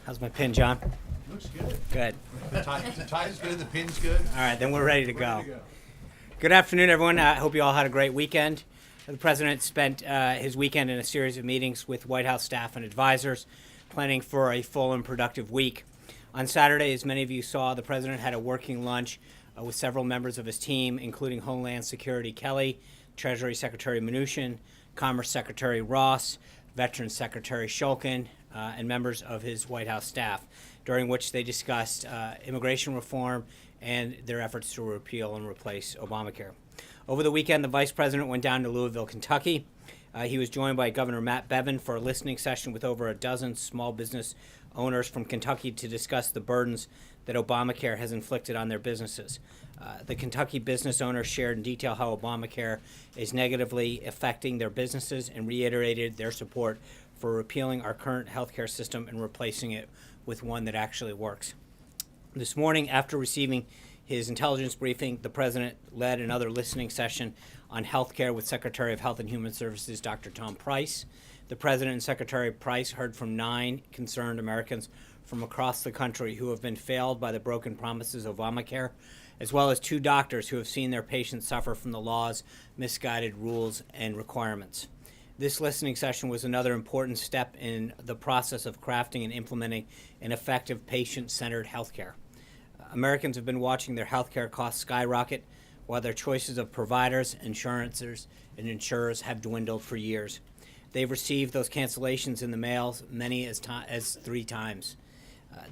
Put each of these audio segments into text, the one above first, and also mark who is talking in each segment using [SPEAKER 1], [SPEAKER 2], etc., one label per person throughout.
[SPEAKER 1] How's my pin, John?
[SPEAKER 2] Looks good.
[SPEAKER 1] Good.
[SPEAKER 2] The tie's good, the pin's good.
[SPEAKER 1] All right, then we're ready to go. Good afternoon, everyone. I hope you all had a great weekend. The President spent his weekend in a series of meetings with White House staff and advisors, planning for a full and productive week. On Saturday, as many of you saw, the President had a working lunch with several members of his team, including Homeland Security Kelly, Treasury Secretary Mnuchin, Commerce Secretary Ross, Veterans Secretary Shulkin, and members of his White House staff, during which they discussed immigration reform and their efforts to repeal and replace Obamacare. Over the weekend, the Vice President went down to Louisville, Kentucky. He was joined by Governor Matt Bevin for a listening session with over a dozen small business owners from Kentucky to discuss the burdens that Obamacare has inflicted on their businesses. The Kentucky business owners shared in detail how Obamacare is negatively affecting their businesses and reiterated their support for repealing our current healthcare system and replacing it with one that actually works. This morning, after receiving his intelligence briefing, the President led another listening session on healthcare with Secretary of Health and Human Services, Dr. Tom Price. The President and Secretary Price heard from 9 concerned Americans from across the country who have been failed by the broken promises of Obamacare, as well as 2 doctors who have seen their patients suffer from the law's misguided rules and requirements. This listening session was another important step in the process of crafting and implementing an effective patient-centered healthcare. Americans have been watching their healthcare costs skyrocket, while their choices of providers, insurances, and insurers have dwindled for years. They've received those cancellations in the mail many as 3 times.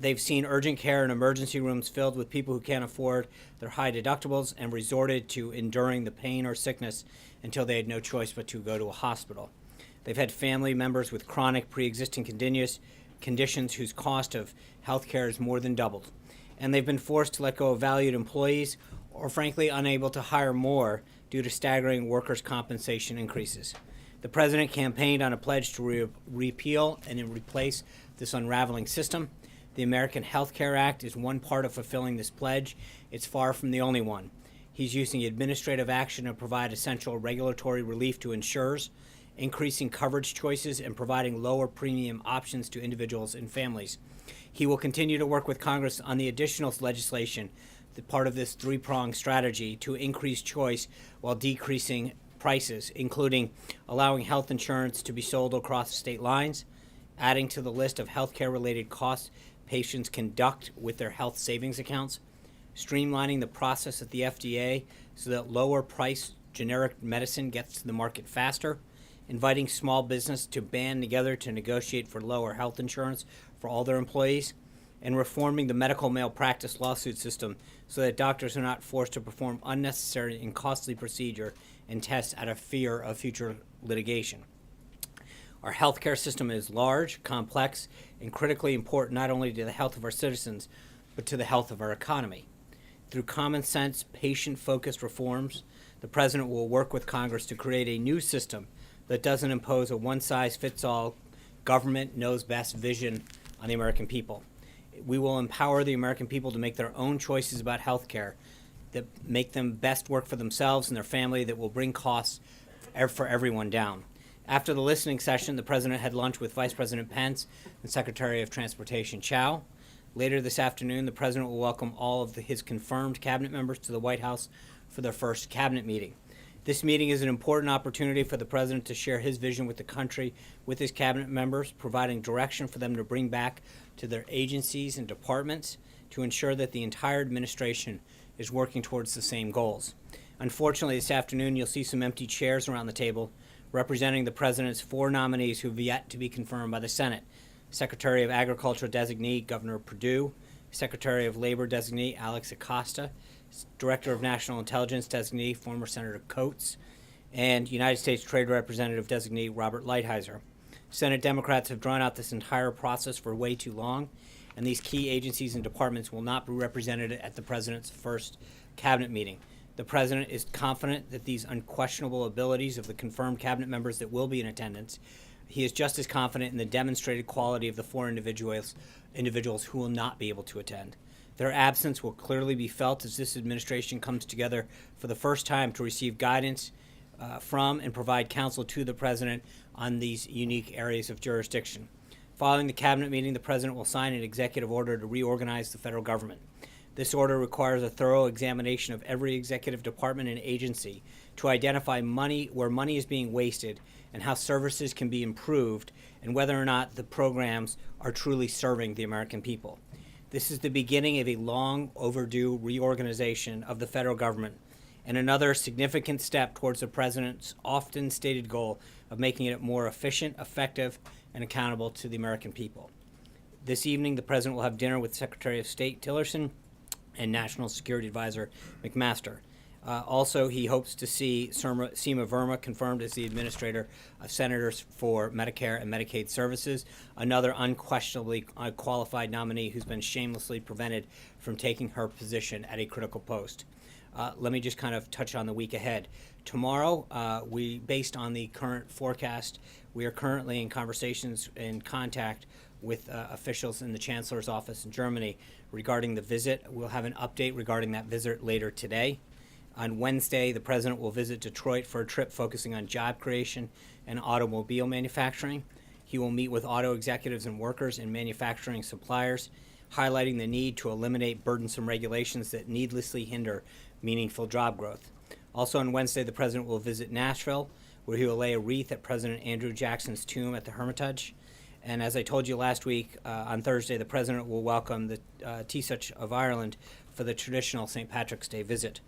[SPEAKER 1] They've seen urgent care and emergency rooms filled with people who can't afford their high deductibles and resorted to enduring the pain or sickness until they had no choice but to go to a hospital. They've had family members with chronic pre-existing conditions whose cost of health care is more than doubled. And they've been forced to let go of valued employees or frankly unable to hire more due to staggering workers' compensation increases. The President campaigned on a pledge to repeal and replace this unraveling system. The American Health Care Act is one part of fulfilling this pledge. It's far from the only one. He's using administrative action to provide essential regulatory relief to insurers, increasing coverage choices, and providing lower premium options to individuals and families. He will continue to work with Congress on the additional legislation, the part of this 3-pronged strategy to increase choice while decreasing prices, including allowing health insurance to be sold across state lines, adding to the list of healthcare-related costs patients conduct with their health savings accounts, streamlining the process at the FDA so that lower-priced generic medicine gets to the market faster, inviting small business to band together to negotiate for lower health insurance for all their employees, and reforming the medical malpractice lawsuit system so that doctors are not forced to perform unnecessary and costly procedure and tests out of fear of future litigation. Our healthcare system is large, complex, and critically important not only to the health of our citizens, but to the health of our economy. Through common sense, patient-focused reforms, the President will work with Congress to create a new system that doesn't impose a one-size-fits-all government knows best vision on the American people. We will empower the American people to make their own choices about health care that make them best work for themselves and their family, that will bring costs for everyone down. After the listening session, the President had lunch with Vice President Pence and Secretary of Transportation Chao. Later this afternoon, the President will welcome all of his confirmed cabinet members to the White House for their first cabinet meeting. This meeting is an important opportunity for the President to share his vision with the country with his cabinet members, providing direction for them to bring back to their agencies and departments to ensure that the entire administration is working towards the same goals. Unfortunately, this afternoon you'll see some empty chairs around the table representing the President's 4 nominees who have yet to be confirmed by the Senate: Secretary of Agriculture designee Governor Perdue, Secretary of Labor designee Alex Acosta, Director of National Intelligence designee former Senator Coates, and United States Trade Representative designee Robert Lighthizer. Senate Democrats have drawn out this entire process for way too long, and these key agencies and departments will not be represented at the President's first cabinet meeting. The President is confident that these unquestionable abilities of the confirmed cabinet members that will be in attendance, he is just as confident in the demonstrated quality of the 4 individuals who will not be able to attend. Their absence will clearly be felt as this administration comes together for the first time to receive guidance from and provide counsel to the President on these unique areas of jurisdiction. Following the cabinet meeting, the president will sign an executive order to reorganize the federal government. This order requires a thorough examination of every executive department and agency to identify where money is being wasted and how services can be improved and whether or not the programs are truly serving the American people. This is the beginning of a long overdue reorganization of the federal government and another significant step towards the president's often stated goal of making it more efficient, effective, and accountable to the American people. This evening, the president will have dinner with Secretary of State Tillerson and National Security Advisor McMaster. Also, he hopes to see Seema Verma confirmed as the administrator of senators for Medicare and Medicaid services, another unquestionably qualified nominee who's been shamelessly prevented from taking her position at a critical post. Let me just kind of touch on the week ahead. Tomorrow, based on the current forecast, we are currently in conversations and contact with officials in the Chancellor's office in Germany regarding the visit. We'll have an update regarding that visit later today. On Wednesday, the president will visit Detroit for a trip focusing on job creation and automobile manufacturing. He will meet with auto executives and workers and manufacturing suppliers, highlighting the need to eliminate burdensome regulations that needlessly hinder meaningful job growth. Also on Wednesday, the president will visit Nashville, where he will lay a wreath at President Andrew Jackson's tomb at the Hermitage. And as I told you last week, on Thursday, the president will welcome the Taoiseach of Ireland for the traditional St. Patrick's Day visit.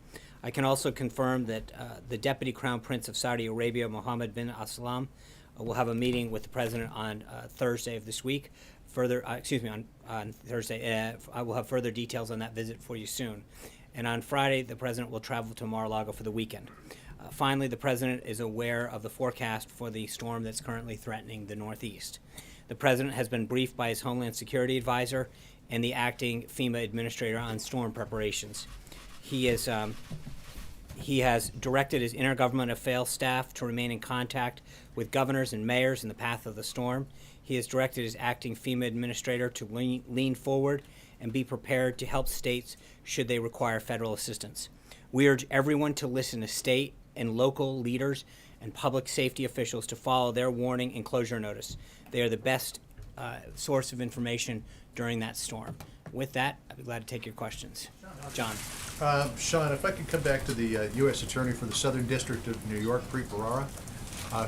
[SPEAKER 1] I can also confirm that the Deputy Crown Prince of Saudi Arabia, Mohammed bin Abdulsalam, will have a meeting with the president on Thursday of this week. On Thursday. I will have further details on that visit for you soon. And on Friday, the president will travel to Mar-a-Lago for the weekend. Finally, the president is aware of the forecast for the storm that's currently threatening the Northeast. The president has been briefed by his Homeland Security advisor and the acting FEMA administrator on storm preparations. He has directed his intergovernmental affairs staff to remain in contact with governors and mayors in the path of the storm. He has directed his acting FEMA administrator to lean forward and be prepared to help states should they require federal assistance. We urge everyone to listen to state and local leaders and public safety officials to follow their warning and closure notice. They are the best source of information during that storm. With that, I'd be glad to take your questions. John.
[SPEAKER 2] Sean, if I could come back to the U.S. Attorney for the Southern District of New York, Preet Bharara,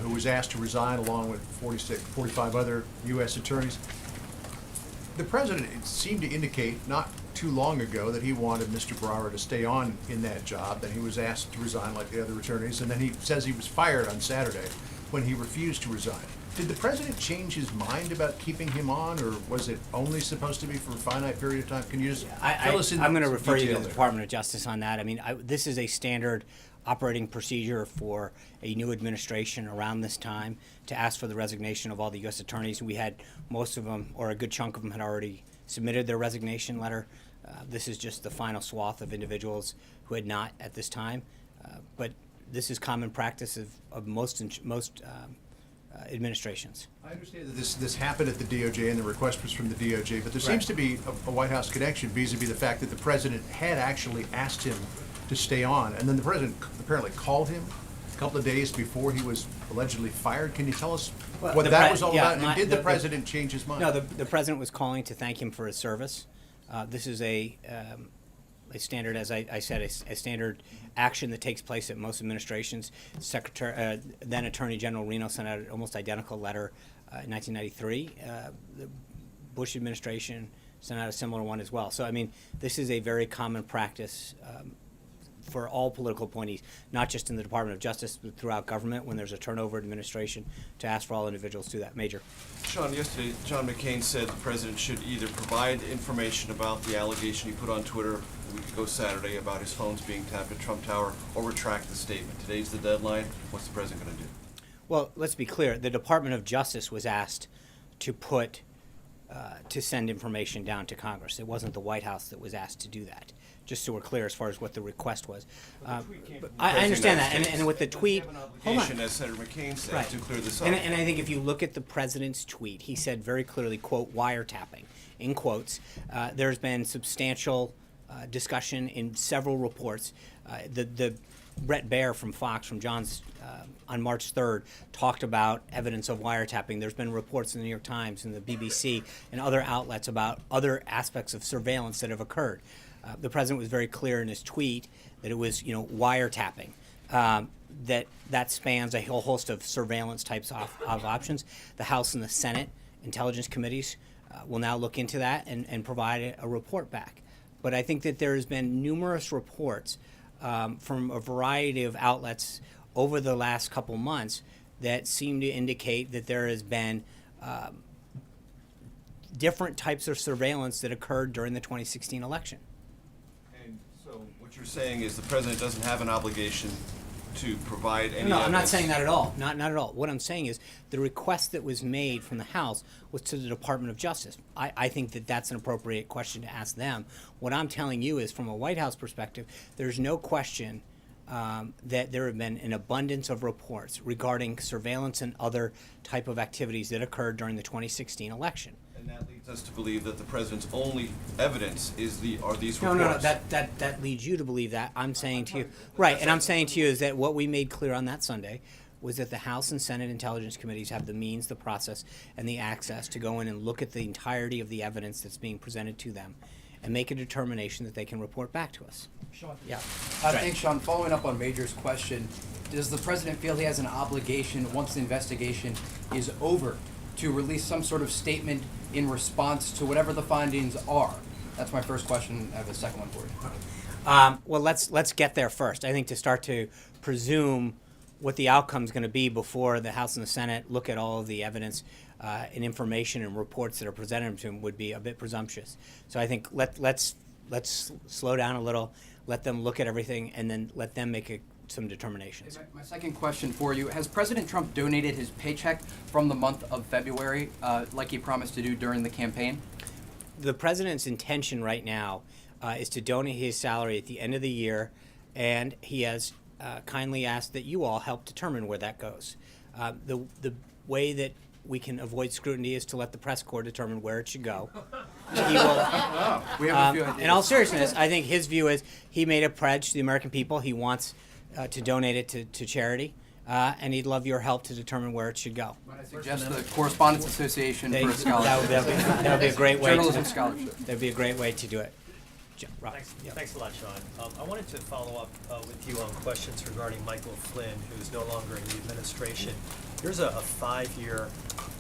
[SPEAKER 2] who was asked to resign along with 45 other U.S. attorneys. The president seemed to indicate not too long ago that he wanted Mr. Bharara to stay on in that job, that he was asked to resign like the other attorneys, and then he says he was fired on Saturday when he refused to resign. Did the president change his mind about keeping him on, or was it only supposed to be for a finite period of time? Can you just fill us in?
[SPEAKER 1] I'm going to refer you to
[SPEAKER 2] detail
[SPEAKER 1] the
[SPEAKER 2] there?
[SPEAKER 1] Department of Justice on that. I mean, this is a standard operating procedure for a new administration around this time to ask for the resignation of all the U.S. attorneys. We had most of them, or a good chunk of them, had already submitted their resignation letter. This is just the final swath of individuals who had not at this time. But this is common practice of most administrations.
[SPEAKER 2] I understand that this happened at the DOJ and the request was from the DOJ, but there seems to be a White House connection vis-a-vis the fact that the president had actually asked him to stay on, and then the president apparently called him a couple of days before he was allegedly fired. Can you tell us what that was all about? And did the president change his mind?
[SPEAKER 1] No, the president was calling to thank him for his service. This is a standard, as I said, a standard action that takes place at most administrations. Then Attorney General Reno sent out an almost identical letter in 1993. The Bush administration sent out a similar one as well. So, I mean, this is a very common practice for all political appointees, not just in the Department of Justice, but throughout government when there's a turnover administration, to ask for all individuals to do that. Major.
[SPEAKER 3] Sean, yesterday John McCain said the president should either provide information about the allegation he put on Twitter a week ago Saturday about his phones being tapped at Trump Tower, or retract the statement. Today's the deadline. What's the president going to do?
[SPEAKER 1] Well, let's be clear. The Department of Justice was asked to to send information down to Congress. It wasn't the White House that was asked to do that. Just so we're clear as far as what the request was. I understand that, and with the tweet, hold on.
[SPEAKER 3] As Senator McCain said,
[SPEAKER 1] Right.
[SPEAKER 3] to clear this up.
[SPEAKER 1] And I think if you look at the president's tweet, he said very clearly, quote, wiretapping, in quotes. There's been substantial discussion in several reports. The Brett Baer from Fox, from John's, on March 3rd, talked about evidence of wiretapping. There's been reports in the New York Times and the BBC and other outlets about other aspects of surveillance that have occurred. The president was very clear in his tweet that it was, wiretapping. That spans a whole host of surveillance types of options. The House and the Senate intelligence committees will now look into that and provide a report back. But I think that there has been numerous reports from a variety of outlets over the last couple months that seem to indicate that there has been different types of surveillance that occurred during the 2016 election.
[SPEAKER 3] And so what you're saying is the president doesn't have an obligation to provide any
[SPEAKER 1] No, I'm not
[SPEAKER 3] evidence.
[SPEAKER 1] saying that at all. Not at all. What I'm saying is the request that was made from the House was to the Department of Justice. I think that that's an appropriate question to ask them. What I'm telling you is, from a White House perspective, there's no question that there have been an abundance of reports regarding surveillance and other type of activities that occurred during the 2016 election.
[SPEAKER 3] And that leads us to believe that the president's only evidence are these
[SPEAKER 1] No,
[SPEAKER 3] reports.
[SPEAKER 1] that leads you to believe that. I'm saying to you, right, and I'm saying to you is that what we made clear on that Sunday was that the House and Senate intelligence committees have the means, the process, and the access to go in and look at the entirety of the evidence that's being presented to them and make a determination that they can report back to us.
[SPEAKER 4] Sean.
[SPEAKER 1] Yeah.
[SPEAKER 4] Thanks, Sean. Following up on Major's question, does the president feel he has an obligation, once the investigation is over, to release some sort of statement in response to whatever the findings are? That's my first question. I have a second one for you.
[SPEAKER 1] Well, let's get there first. I think to start to presume what the outcome is going to be before the House and the Senate look at all of the evidence and information and reports that are presented to them would be a bit presumptuous. So I think let's slow down a little, let them look at everything, and then let them make some determinations.
[SPEAKER 4] My second question for you, has President Trump donated his paycheck from the month of February like he promised to do during the campaign?
[SPEAKER 1] The president's intention right now is to donate his salary at the end of the year, and he has kindly asked that you all help determine where that goes. The way that we can avoid scrutiny is to let the press corps determine where it should go. He will,
[SPEAKER 4] We have a few ideas.
[SPEAKER 1] in all seriousness, I think his view is he made a pledge to the American people. He wants to donate it to charity, and he'd love your help to determine where it should go.
[SPEAKER 4] Might I suggest the Correspondence Association for a
[SPEAKER 1] That
[SPEAKER 4] scholarship?
[SPEAKER 1] would be a great way.
[SPEAKER 4] Journalism scholarship.
[SPEAKER 1] That'd be a great way to do it. Rob.
[SPEAKER 5] Thanks a lot, Sean. I wanted to follow up with you on questions regarding Michael Flynn, who's no longer in the administration. There's a 5-year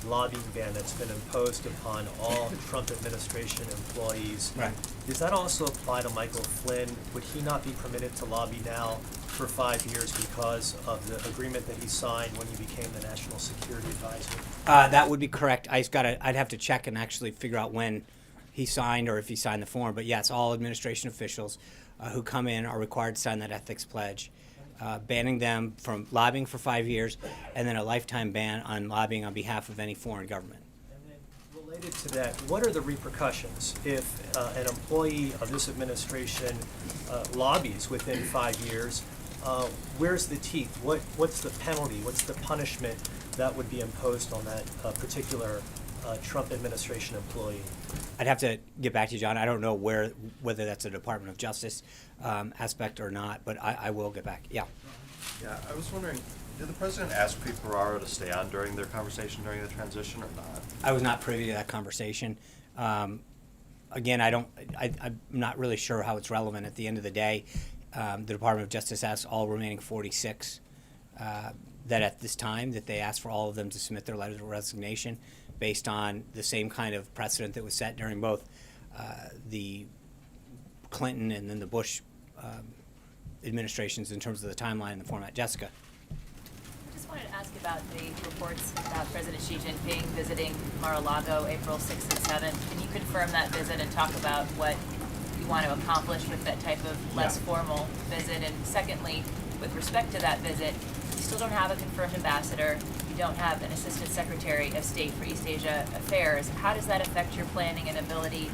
[SPEAKER 5] lobbying ban that's been imposed upon all Trump administration employees.
[SPEAKER 1] Right.
[SPEAKER 5] Does that also apply to Michael Flynn? Would he not be permitted to lobby now for 5 years because of the agreement that he signed when he became the National Security Advisor?
[SPEAKER 1] That would be correct. I'd have to check and actually figure out when he signed or if he signed the form. But yes, all administration officials who come in are required to sign that ethics pledge, banning them from lobbying for 5 years, and then a lifetime ban on lobbying on behalf of any foreign government.
[SPEAKER 5] And then related to that, what are the repercussions if an employee of this administration lobbies within 5 years? Where's the teeth? What's the penalty? What's the punishment that would be imposed on that particular Trump administration employee?
[SPEAKER 1] I'd have to get back to you, John. I don't know whether that's a Department of Justice aspect or not, but I will get back. Yeah.
[SPEAKER 6] Yeah, I was wondering, did the president ask Pete Ferraro to stay on during their conversation during the transition or not?
[SPEAKER 1] I was not privy to that conversation. Again, I'm not really sure how it's relevant. At the end of the day, the Department of Justice asked all remaining 46 that at this time that they asked for all of them to submit their letters of resignation based on the same kind of precedent that was set during both the Clinton and then the Bush administrations in terms of the timeline and the format. Jessica.
[SPEAKER 7] I just wanted to ask about the reports about President Xi Jinping visiting Mar-a-Lago April 6th and 7th. Can you confirm that visit and talk about what you want to accomplish with that type of less formal visit? And secondly, with respect to that visit, you still don't have a confirmed ambassador. You don't have an assistant secretary of state for East Asia affairs. How does that affect your planning and ability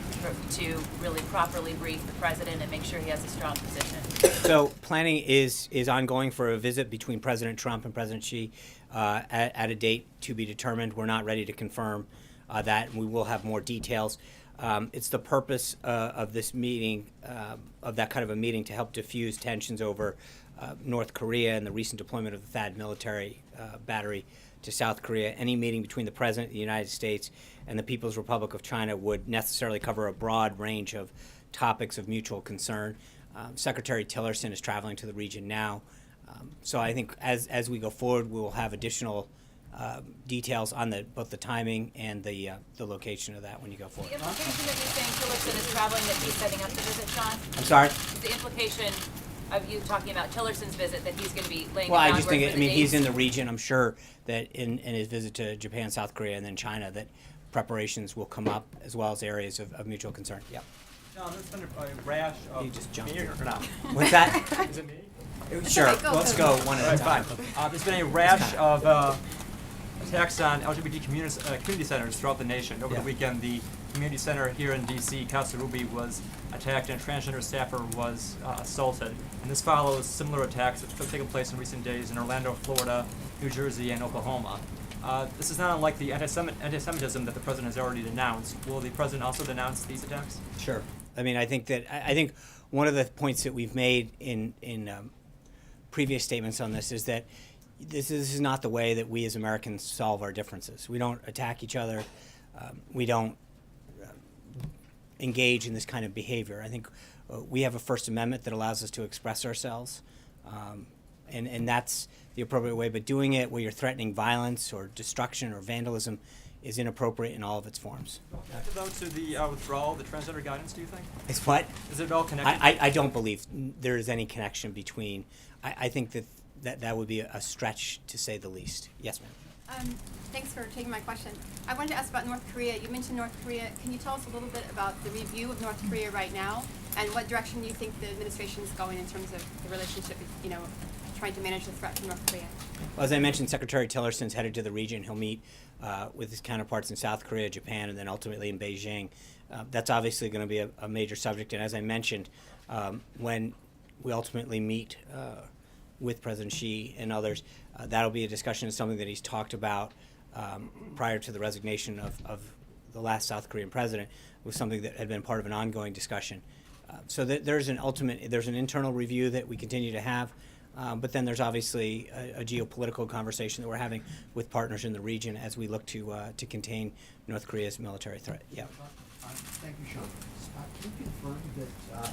[SPEAKER 7] to really properly brief the president and make sure he has a strong position?
[SPEAKER 1] So planning is ongoing for a visit between President Trump and President Xi at a date to be determined. We're not ready to confirm that. We will have more details. It's the purpose of this meeting, of that kind of a meeting, to help diffuse tensions over North Korea and the recent deployment of the THAAD military battery to South Korea. Any meeting between the President of the United States and the People's Republic of China would necessarily cover a broad range of topics of mutual concern. Secretary Tillerson is traveling to the region now. So I think as we go forward, we will have additional details on both the timing and the location of that when you go forward.
[SPEAKER 7] The implication that you're saying Tillerson is traveling, that he's setting up the visit, Sean?
[SPEAKER 1] I'm sorry?
[SPEAKER 7] Is the implication of you talking about Tillerson's visit that he's going to be laying
[SPEAKER 1] Well,
[SPEAKER 7] the
[SPEAKER 1] I
[SPEAKER 7] groundwork
[SPEAKER 1] just think,
[SPEAKER 7] for the
[SPEAKER 1] he's
[SPEAKER 7] dates?
[SPEAKER 1] in the region. I'm sure that in his visit to Japan, South Korea, and then China, that preparations will come up as well as areas of mutual concern. Yep.
[SPEAKER 8] John, there's been a rash of.
[SPEAKER 1] You just jumped
[SPEAKER 8] Me or
[SPEAKER 1] here.
[SPEAKER 8] no?
[SPEAKER 1] What's that?
[SPEAKER 8] Is it me?
[SPEAKER 1] Sure.
[SPEAKER 9] okay, go,
[SPEAKER 1] Let's
[SPEAKER 9] go.
[SPEAKER 1] go one
[SPEAKER 8] All
[SPEAKER 1] at
[SPEAKER 8] right,
[SPEAKER 1] a time.
[SPEAKER 8] fine. There's been a rash of attacks on LGBT community centers throughout the nation. Over
[SPEAKER 1] Yeah.
[SPEAKER 8] the weekend, the community center here in D.C., Casa Ruby, was attacked and a transgender staffer was assaulted. And this follows similar attacks that have taken place in recent days in Orlando, Florida, New Jersey, and Oklahoma. This is not unlike the anti-Semitism that the president has already denounced. Will the president also denounce these attacks?
[SPEAKER 1] Sure. I mean, I think one of the points that we've made in previous statements on this is that this is not the way that we as Americans solve our differences. We don't attack each other. We don't engage in this kind of behavior. I think we have a First Amendment that allows us to express ourselves, and that's the appropriate way. But doing it where you're threatening violence or destruction or vandalism is inappropriate in all of its forms.
[SPEAKER 8] Connected, though, to the withdrawal of the transgender guidance, do you think?
[SPEAKER 1] It's what?
[SPEAKER 8] Is it all connected?
[SPEAKER 1] I don't believe there is any connection between. I think that would be a stretch, to say the least. Yes, ma'am.
[SPEAKER 9] Thanks for taking my question. I wanted to ask about North Korea. You mentioned North Korea. Can you tell us a little bit about the review of North Korea right now, and what direction you think the administration is going in terms of the relationship, trying to manage the threat from North Korea?
[SPEAKER 1] Well, as I mentioned, Secretary Tillerson's headed to the region. He'll meet with his counterparts in South Korea, Japan, and then ultimately in Beijing. That's obviously going to be a major subject. And as I mentioned, when we ultimately meet with President Xi and others, that'll be a discussion of something that he's talked about prior to the resignation of the last South Korean president, was something that had been part of an ongoing discussion. So there's an internal review that we continue to have, but then there's obviously a geopolitical conversation that we're having with partners in the region as we look to contain North Korea's military threat. Yeah.
[SPEAKER 10] Thank you, Sean. Can you confirm that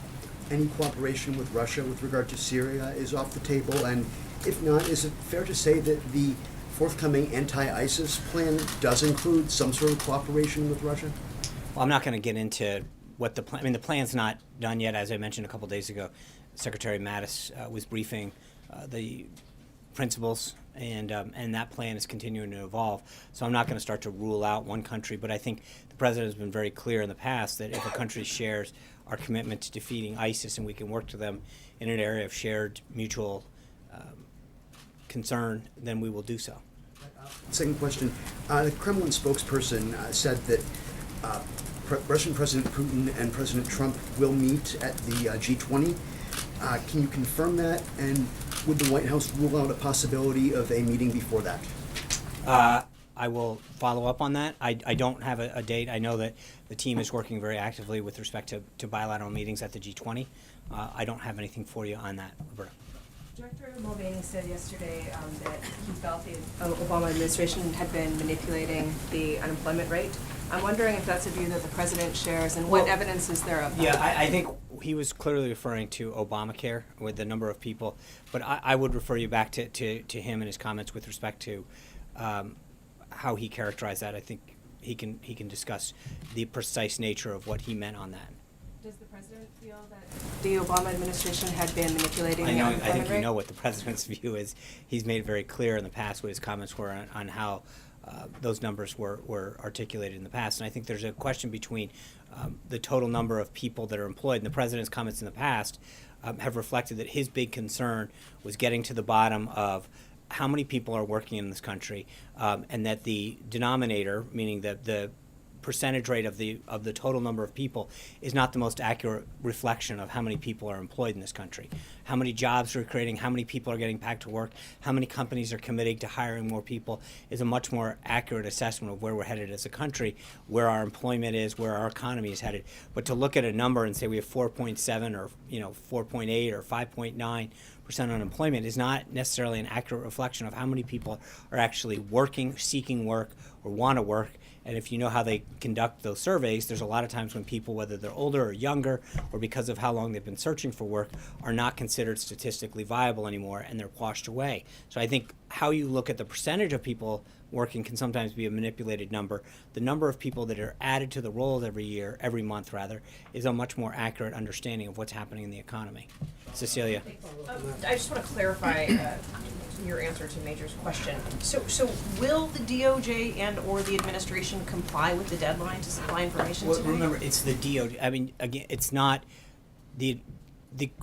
[SPEAKER 10] any cooperation with Russia with regard to Syria is off the table? And if not, is it fair to say that the forthcoming anti-ISIS plan does include some sort of cooperation with Russia?
[SPEAKER 1] Well, I'm not going to get into what the plan. I mean, the plan's not done yet. As I mentioned a couple days ago, Secretary Mattis was briefing the principals, and that plan is continuing to evolve. So I'm not going to start to rule out one country, but I think the president has been very clear in the past that if a country shares our commitment to defeating ISIS and we can work to them in an area of shared mutual concern, then we will do so.
[SPEAKER 10] Second question. The Kremlin spokesperson said that Russian President Putin and President Trump will meet at the G20. Can you confirm that? And would the White House rule out a possibility of a meeting before that?
[SPEAKER 1] I will follow up on that. I don't have a date. I know that the team is working very actively with respect to bilateral meetings at the G20. I don't have anything for you on that, Roberta.
[SPEAKER 11] Director Mulvaney said yesterday that he felt the Obama administration had been manipulating the unemployment rate. I'm wondering if that's a view that the president shares, and what evidence is there of that?
[SPEAKER 1] Yeah, I think he was clearly referring to Obamacare with the number of people, but I would refer you back to him and his comments with respect to how he characterized that. I think he can discuss the precise nature of what he meant on that.
[SPEAKER 11] Does the president feel that the Obama administration had been manipulating
[SPEAKER 1] I
[SPEAKER 11] the
[SPEAKER 1] know. I
[SPEAKER 11] unemployment
[SPEAKER 1] think
[SPEAKER 11] rate?
[SPEAKER 1] you know what the president's view is. He's made it very clear in the past what his comments were on how those numbers were articulated in the past. And I think there's a question between the total number of people that are employed. And the president's comments in the past have reflected that his big concern was getting to the bottom of how many people are working in this country, and that the denominator, meaning the percentage rate of the total number of people is not the most accurate reflection of how many people are employed in this country, how many jobs we're creating, how many people are getting back to work, how many companies are committing to hiring more people is a much more accurate assessment of where we're headed as a country, where our employment is, where our economy is headed. But to look at a number and say we have 4.7 or 4.8 or 5.9% unemployment is not necessarily an accurate reflection of how many people are actually working, seeking work, or want to work. And if you know how they conduct those surveys, there's a lot of times when people, whether they're older or younger, or because of how long they've been searching for work, are not considered statistically viable anymore, and they're washed away. So I think how you look at the percentage of people working can sometimes be a manipulated number. The number of people that are added to the rolls every month, is a much more accurate understanding of what's happening in the economy. Cecilia.
[SPEAKER 12] I just want to clarify your answer to Major's question. So will the DOJ and or the administration comply with the deadline to supply information
[SPEAKER 1] Well,
[SPEAKER 12] today?
[SPEAKER 1] remember, it's the DOJ. I mean, again, it's not the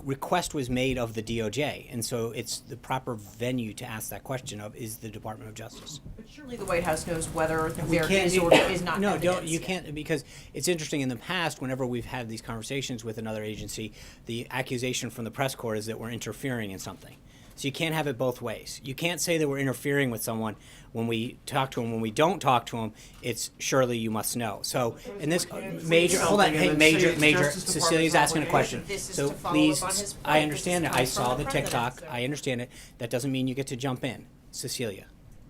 [SPEAKER 1] request was made of the DOJ, and so it's the proper venue to ask that question of is the Department of Justice.
[SPEAKER 12] But surely the White House knows whether
[SPEAKER 1] We
[SPEAKER 12] there
[SPEAKER 1] can't
[SPEAKER 12] is
[SPEAKER 1] do-
[SPEAKER 12] or is not
[SPEAKER 1] No,
[SPEAKER 12] evidence
[SPEAKER 1] don't. You
[SPEAKER 12] yet.
[SPEAKER 1] can't, because it's interesting. In the past, whenever we've had these conversations with another agency, the accusation from the press corps is that we're interfering in something. So you can't have it both ways. You can't say that we're interfering with someone when we talk to them. When we don't talk to them, it's surely you must know. So in this major, hold on, hey, major, Cecilia's asking a question.
[SPEAKER 12] This is
[SPEAKER 1] So
[SPEAKER 12] to follow
[SPEAKER 1] please,
[SPEAKER 12] up on his point.
[SPEAKER 1] I understand
[SPEAKER 12] This
[SPEAKER 1] it. I
[SPEAKER 12] comes from
[SPEAKER 1] saw
[SPEAKER 12] the
[SPEAKER 1] the
[SPEAKER 12] president,
[SPEAKER 1] TikTok.
[SPEAKER 12] so-
[SPEAKER 1] I understand it. That doesn't mean you get to jump in, Cecilia.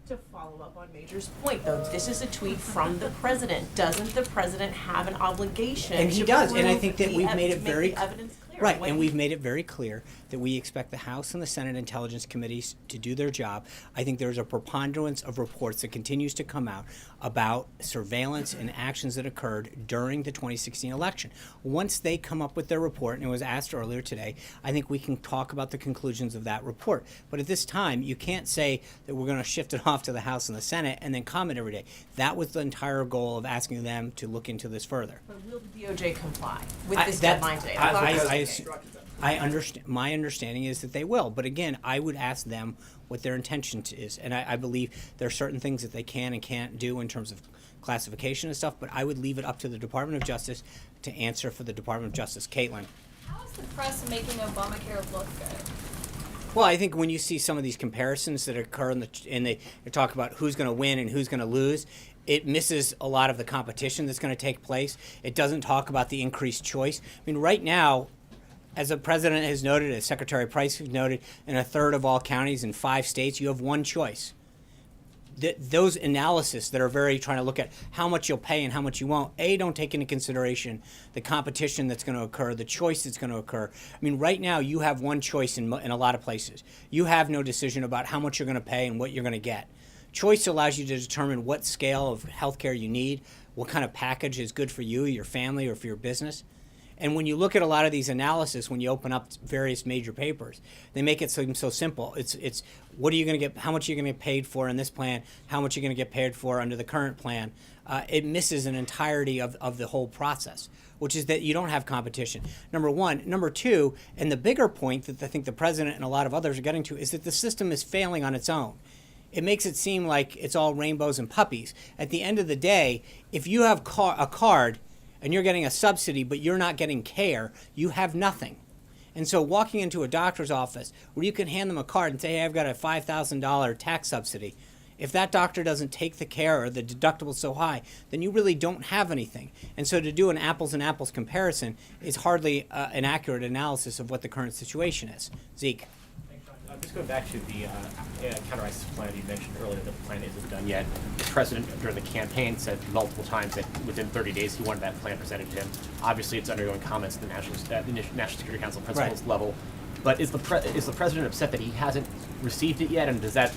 [SPEAKER 12] To follow up on Major's point, though, this is a tweet from the president. Doesn't the president have an obligation?
[SPEAKER 1] And he
[SPEAKER 12] to
[SPEAKER 1] does, and I
[SPEAKER 12] prove
[SPEAKER 1] think that
[SPEAKER 12] the
[SPEAKER 1] we've
[SPEAKER 12] ev-
[SPEAKER 1] made
[SPEAKER 12] to
[SPEAKER 1] it
[SPEAKER 12] make
[SPEAKER 1] very
[SPEAKER 12] the evidence clear?
[SPEAKER 1] right,
[SPEAKER 12] When
[SPEAKER 1] and
[SPEAKER 12] he-
[SPEAKER 1] we've made it very clear that we expect the House and the Senate Intelligence Committees to do their job. I think there's a preponderance of reports that continues to come out about surveillance and actions that occurred during the 2016 election. Once they come up with their report, and it was asked earlier today, I think we can talk about the conclusions of that report. But at this time, you can't say that we're going to shift it off to the House and the Senate and then comment every day. That was the entire goal of asking them to look into this further.
[SPEAKER 12] But will the DOJ comply with
[SPEAKER 1] I-
[SPEAKER 12] this
[SPEAKER 1] that-
[SPEAKER 12] deadline today?
[SPEAKER 1] I-
[SPEAKER 12] thought
[SPEAKER 1] I-
[SPEAKER 12] it was
[SPEAKER 1] I
[SPEAKER 12] okay.
[SPEAKER 1] assume- I understand. My understanding is that they will, but again, I would ask them what their intention is, and I believe there are certain things that they can and can't do in terms of classification and stuff. But I would leave it up to the Department of Justice to answer for the Department of Justice. Caitlin.
[SPEAKER 13] How is the press making Obamacare look good?
[SPEAKER 1] Well, I think when you see some of these comparisons that occur and they talk about who's going to win and who's going to lose, it misses a lot of the competition that's going to take place. It doesn't talk about the increased choice. I mean, right now, as the president has noted, as Secretary Price has noted, in a third of all counties in 5 states, you have one choice. Those analysis that are very trying to look at how much you'll pay and how much you won't, don't take into consideration the competition that's going to occur, the choice that's going to occur. I mean, right now you have one choice in a lot of places. You have no decision about how much you're going to pay and what you're going to get. Choice allows you to determine what scale of health care you need, what kind of package is good for you, your family, or for your business. And when you look at a lot of these analysis, when you open up various major papers, they make it seem so simple. It's what are you going to get? How much are you going to get paid for in this plan? How much are you going to get paid for under the current plan? It misses an entirety of the whole process, which is that you don't have competition. Number one. Number two, and the bigger point that I think the president and a lot of others are getting to is that the system is failing on its own. It makes it seem like it's all rainbows and puppies. At the end of the day, if you have a card and you're getting a subsidy, but you're not getting care, you have nothing. And so walking into a doctor's office where you can hand them a card and say, hey, I've got a $5,000 tax subsidy. If that doctor doesn't take the care or the deductible's so high, then you really don't have anything. And so to do an apples and apples comparison is hardly an accurate analysis of what the current situation is. Zeke.
[SPEAKER 14] Just going back to the counter ISIS plan you mentioned earlier, that the plan isn't done yet. The president, during the campaign, said multiple times that within 30 days he wanted that plan presented to him. Obviously, it's undergoing comments at the National Security Council principals level. But is the president upset that he hasn't received it yet? And does that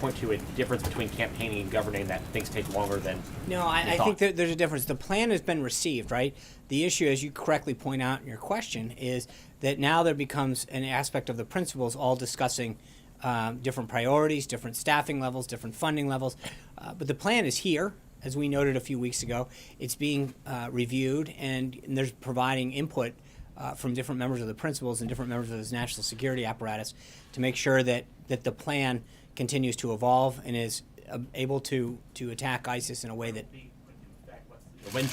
[SPEAKER 14] point to a difference between campaigning and governing, that things take longer than
[SPEAKER 1] No, I think that there's a difference. The plan has been received, right? The issue, as you correctly point out in your question, is that now there becomes an aspect of the principals all discussing different priorities, different staffing levels, different funding levels. But the plan is here, as we noted a few weeks ago. It's being reviewed, and there's providing input from different members of the principals and different members of this national security apparatus to make sure that the plan continues to evolve and is able to attack ISIS in a way that
[SPEAKER 14] when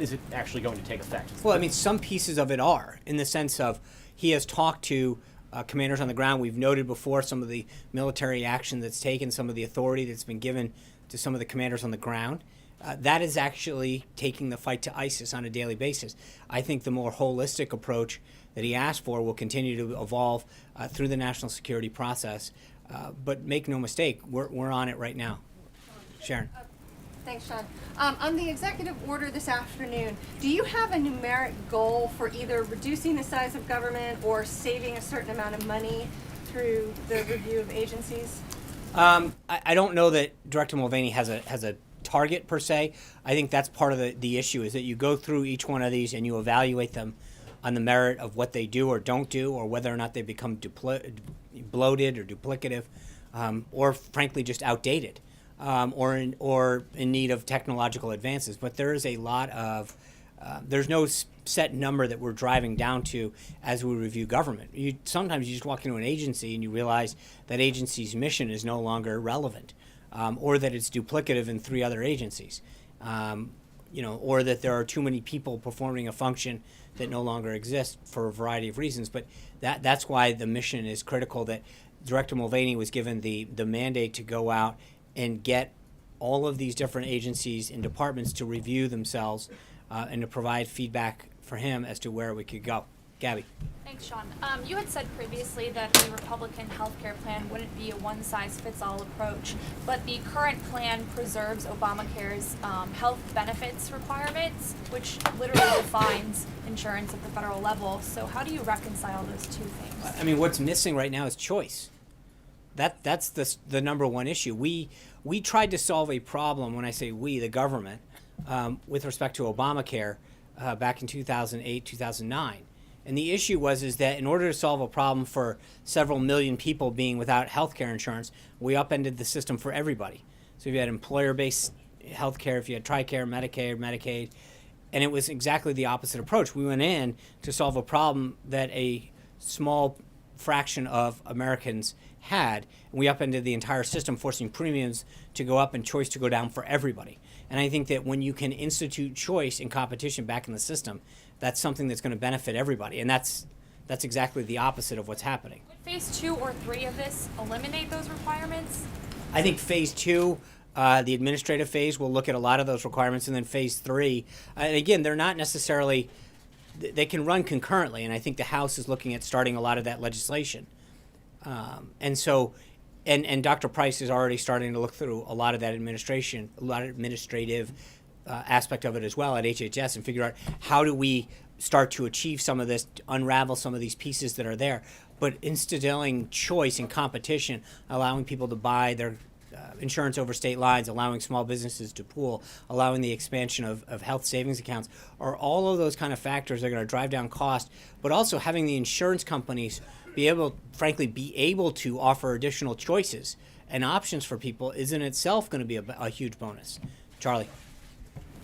[SPEAKER 14] is it actually going to take effect?
[SPEAKER 1] Well, I mean, some pieces of it are, in the sense of he has talked to commanders on the ground. We've noted before some of the military action that's taken, some of the authority that's been given to some of the commanders on the ground. That is actually taking the fight to ISIS on a daily basis. I think the more holistic approach that he asked for will continue to evolve through the national security process. But make no mistake, we're on it right now. Sharon.
[SPEAKER 15] Thanks, Sean. On the executive order this afternoon, do you have a numeric goal for either reducing the size of government or saving a certain amount of money through the review of agencies?
[SPEAKER 1] I don't know that Director Mulvaney has a target per se. I think that's part of the issue, is that you go through each one of these and you evaluate them on the merit of what they do or don't do, or whether or not they become bloated or duplicative, or frankly just outdated, or in need of technological advances. But there is a lot of there's no set number that we're driving down to as we review government. Sometimes you just walk into an agency and you realize that agency's mission is no longer relevant, or that it's duplicative in 3 other agencies, or that there are too many people performing a function that no longer exists for a variety of reasons. But that's why the mission is critical, that Director Mulvaney was given the mandate to go out and get all of these different agencies and departments to review themselves and to provide feedback for him as to where we could go. Gabby.
[SPEAKER 13] Thanks, Sean. You had said previously that the Republican healthcare plan wouldn't be a one-size-fits-all approach, but the current plan preserves Obamacare's health benefits requirements, which literally defines insurance at the federal level. So how do you reconcile those two things?
[SPEAKER 1] I mean, what's missing right now is choice. That's the number one issue. We tried to solve a problem, when I say we, the government, with respect to Obamacare back in 2008, 2009. And the issue is that in order to solve a problem for several million people being without health care insurance, we upended the system for everybody. So if you had employer-based health care, if you had TRICARE, Medicare, Medicaid, and it was exactly the opposite approach. We went in to solve a problem that a small fraction of Americans had, and we upended the entire system, forcing premiums to go up and choice to go down for everybody. And I think that when you can institute choice and competition back in the system, that's something that's going to benefit everybody. And that's exactly the opposite of what's happening.
[SPEAKER 13] Would phase 2 or 3 of this eliminate those requirements?
[SPEAKER 1] I think phase 2, the administrative phase, will look at a lot of those requirements, and then phase 3, and again, they're not necessarily, they can run concurrently, and I think the House is looking at starting a lot of that legislation. And so, and Dr. Price is already starting to look through a lot of that administrative aspect of it as well at HHS, and figure out how do we start to achieve some of this, unravel some of these pieces that are there, but instilling choice and competition, allowing people to buy their insurance over state lines, allowing small businesses to pool, allowing the expansion of health savings accounts, are all of those kind of factors that are going to drive down cost, but also having the insurance companies be able to offer additional choices and options for people is in itself going to be a huge bonus. Charlie.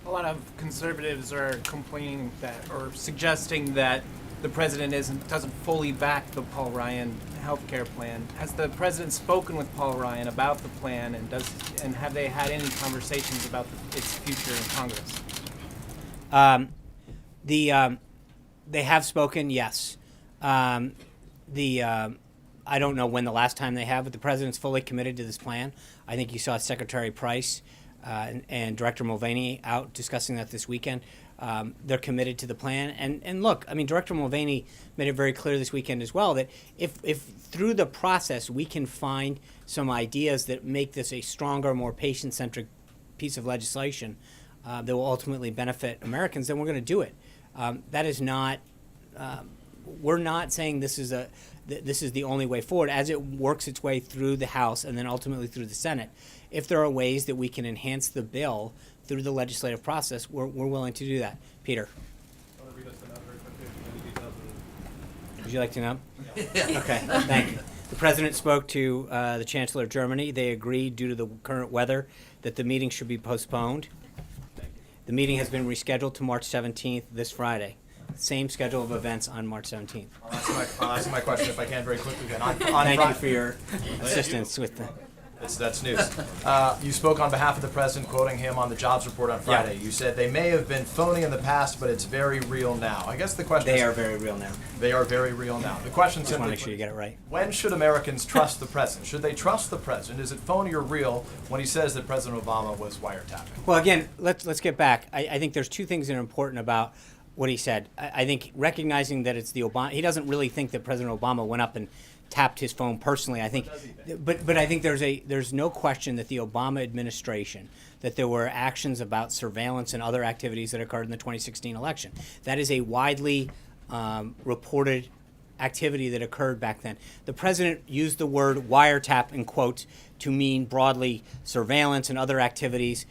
[SPEAKER 16] A lot of conservatives are complaining that, or suggesting that the president doesn't fully back the Paul Ryan healthcare plan. Has the president spoken with Paul Ryan about the plan, and have they had any conversations about its future in Congress?
[SPEAKER 1] They have spoken, yes. I don't know when the last time they have, but the president's fully committed to this plan. I think you saw Secretary Price and Director Mulvaney out discussing that this weekend. They're committed to the plan. And look, I mean, Director Mulvaney made it very clear this weekend as well that if through the process we can find some ideas that make this a stronger, more patient-centric piece of legislation that will ultimately benefit Americans, then we're going to do it. That is not, we're not saying this is the only way forward. As it works its way through the House and then ultimately through the Senate, if there are ways that we can enhance the bill through the legislative process, we're willing to do that. Peter. Would you like to know? Okay, thank you. The president spoke to the Chancellor of Germany. They agreed, due to the current weather, that the meeting should be postponed. The meeting has been rescheduled to March 17th, this Friday. Same schedule of events on March 17th.
[SPEAKER 17] I'll ask my question if I can very quickly then.
[SPEAKER 1] Thank you for your assistance with the...
[SPEAKER 6] That's news. You spoke on behalf of the president, quoting him on the jobs report on Friday. You said they may have been phony in the past, but it's very real now. I guess the question is...
[SPEAKER 1] They are very real now.
[SPEAKER 6] They are very real now. The question
[SPEAKER 1] Just want
[SPEAKER 6] simply...
[SPEAKER 1] to make sure you get it right.
[SPEAKER 6] When should Americans trust the president? Should they trust the president? Is it phony or real when he says that President Obama was wiretapping?
[SPEAKER 1] Well, again, let's get back. I think there's two things that are important about what he said. I think recognizing that it's the Obama... He doesn't really think that President Obama went up and tapped his phone personally. I think, but I think there's no question that the Obama administration, that there were actions about surveillance and other activities that occurred in the 2016 election. That is a widely reported activity that occurred back then. The president used the word wiretap in quotes to mean broadly surveillance and other activities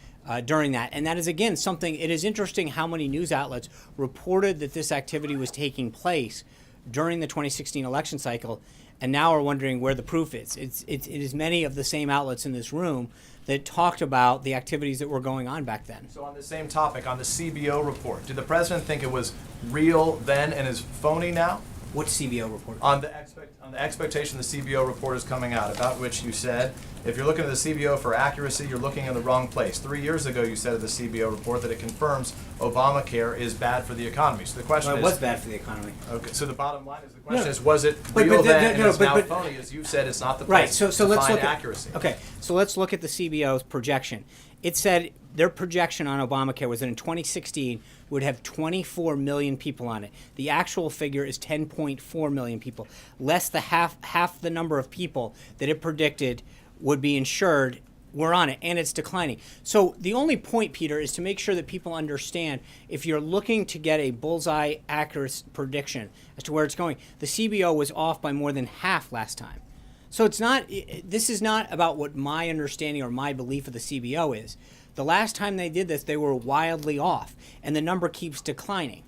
[SPEAKER 1] during that. And that is, again, something, it is interesting how many news outlets reported that this activity was taking place during the 2016 election cycle, and now are wondering where the proof is. It is many of the same outlets in this room that talked about the activities that were going on back then.
[SPEAKER 6] So on the same topic, on the CBO report, did the president think it was real then and is phony now?
[SPEAKER 1] What CBO report?
[SPEAKER 6] On the expectation the CBO report is coming out, about which you said, if you're looking at the CBO for accuracy, you're looking in the wrong place. 3 years ago, you said of the CBO report that it confirms Obamacare is bad for the economy. So the question
[SPEAKER 1] Well, it
[SPEAKER 6] is...
[SPEAKER 1] was bad for the economy.
[SPEAKER 6] Okay, so the bottom line is, the question is, was it real then and it's now phony? As you said, it's not the
[SPEAKER 1] Right,
[SPEAKER 6] place
[SPEAKER 1] so
[SPEAKER 6] to
[SPEAKER 1] let's
[SPEAKER 6] find
[SPEAKER 1] look at
[SPEAKER 6] accuracy.
[SPEAKER 1] Okay, so let's look at the CBO's projection. It said their projection on Obamacare was that in 2016 would have 24 million people on it. The actual figure is 10.4 million people, less than half the number of people that it predicted would be insured were on it, and it's declining. So the only point, Peter, is to make sure that people understand, if you're looking to get a bullseye accurate prediction as to where it's going, the CBO was off by more than half last time. So it's not, this is not about what my understanding or my belief of the CBO is. The last time they did this, they were wildly off, and the number keeps declining.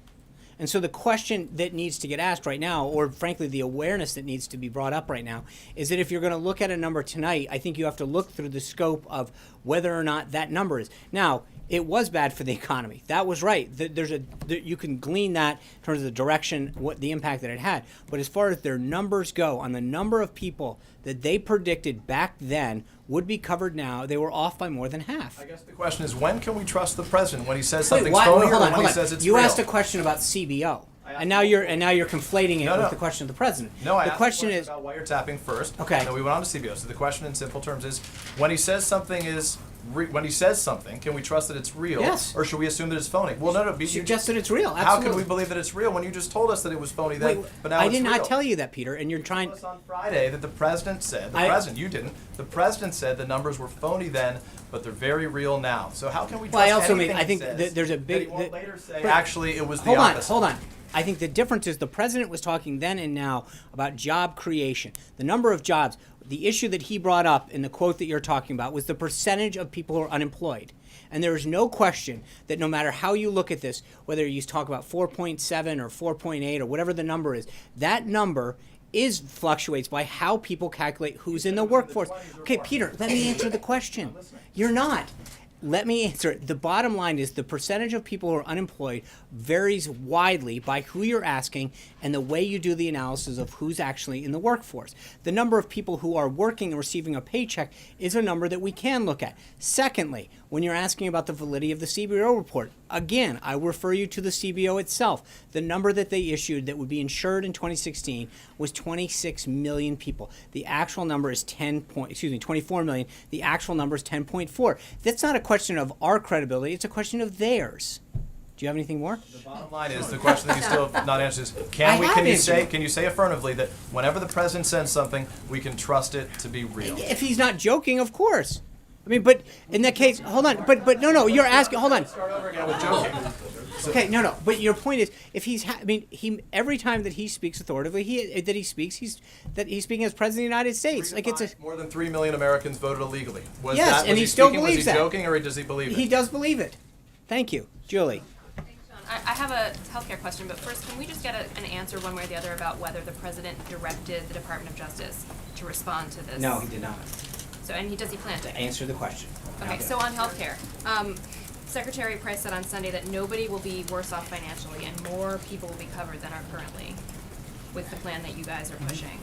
[SPEAKER 1] And so the question that needs to get asked right now, or frankly the awareness that needs to be brought up right now, is that if you're going to look at a number tonight, I think you have to look through the scope of whether or not that number is. Now, it was bad for the economy. That was right. You can glean that in terms of the direction, what the impact that it had. But as far as their numbers go, on the number of people that they predicted back then would be covered now, they were off by more than half.
[SPEAKER 6] I guess the question is, when can we trust the president when he says something's phony or when he says it's
[SPEAKER 1] you
[SPEAKER 6] real?
[SPEAKER 1] asked a question about CBO, and now you're conflating it with the question of the president.
[SPEAKER 6] No, I
[SPEAKER 1] the
[SPEAKER 6] asked
[SPEAKER 1] question
[SPEAKER 6] the
[SPEAKER 1] is
[SPEAKER 6] about wiretapping first.
[SPEAKER 1] Okay.
[SPEAKER 6] And then we went on to CBO. So the question in simple terms is, when he says something is when he says something, can we trust that it's real?
[SPEAKER 1] Yes.
[SPEAKER 6] Or should we assume that it's phony? Well, no.
[SPEAKER 1] Suggest that it's real. Absolutely.
[SPEAKER 6] How can we believe that it's real when you just told us that it was phony then, but now
[SPEAKER 1] I
[SPEAKER 6] it's
[SPEAKER 1] did
[SPEAKER 6] real?
[SPEAKER 1] not tell you that, Peter, and you're trying.
[SPEAKER 6] You told us on Friday that the president said, you didn't, the president said the numbers were phony then, but they're very real now. So how can we trust
[SPEAKER 1] Well, I also
[SPEAKER 6] anything
[SPEAKER 1] I think
[SPEAKER 6] he says
[SPEAKER 1] there's a
[SPEAKER 6] that
[SPEAKER 1] big.
[SPEAKER 6] he won't later say, actually, it was the
[SPEAKER 1] hold
[SPEAKER 6] opposite?
[SPEAKER 1] Hold on. I think the difference is the president was talking then and now about job creation, the number of jobs. The issue that he brought up in the quote that you're talking about was the percentage of people who are unemployed. And there is no question that no matter how you look at this, whether you talk about 4.7 or 4.8 or whatever the number is, that number fluctuates by how people calculate who's in the workforce. Okay, Peter, let me answer the question. You're not. Let me answer it. The bottom line is the percentage of people who are unemployed varies widely by who you're asking and the way you do the analysis of who's actually in the workforce. The number of people who are working and receiving a paycheck is a number that we can look at. Secondly, when you're asking about the validity of the CBO report, again, I refer you to the CBO itself. The number that they issued that would be insured in 2016 was 26 million people. The actual number is 24 million. The actual number is 10.4. That's not a question of our credibility. It's a question of theirs. Do you have anything more?
[SPEAKER 6] The bottom line is, the question that you still have not answered is, can you say affirmatively that whenever the president sends something, we can trust it to be real?
[SPEAKER 1] If he's not joking, of course. I mean, but in that case, hold on. But no, you're asking. Hold on.
[SPEAKER 6] Start over again with joking.
[SPEAKER 1] Okay, no. But your point is, if he's, every time that he speaks authoritatively, he's speaking as president of the United States. Like
[SPEAKER 6] More than 3 million Americans voted illegally. Was
[SPEAKER 1] and he still believes that.
[SPEAKER 6] Was he joking, or does he believe it?
[SPEAKER 1] He does believe it. Thank you, Julie.
[SPEAKER 17] I have a healthcare question, but first, can we just get an answer one way or the other about whether the president directed the Department of Justice to respond to this?
[SPEAKER 1] No, he did not.
[SPEAKER 17] So, does he plan to?
[SPEAKER 1] Answer the question.
[SPEAKER 17] Okay, so on healthcare, Secretary Price said on Sunday that nobody will be worse off financially and more people will be covered than are currently with the plan that you guys are pushing.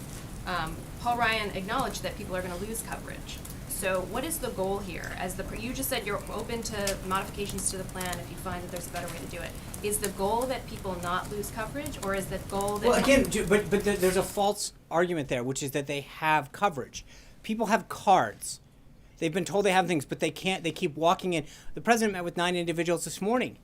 [SPEAKER 17] Paul Ryan acknowledged that people are going to lose coverage. So what is the goal here? You just said you're open to modifications to the plan if you find that there's a better way to do it. Is the goal that people not lose coverage, or is the goal that...
[SPEAKER 1] Well, again, but there's a false argument there, which is that they have coverage. People have cards. They've been told they have things, but they can't. They keep walking in. The president met with 9 individuals this morning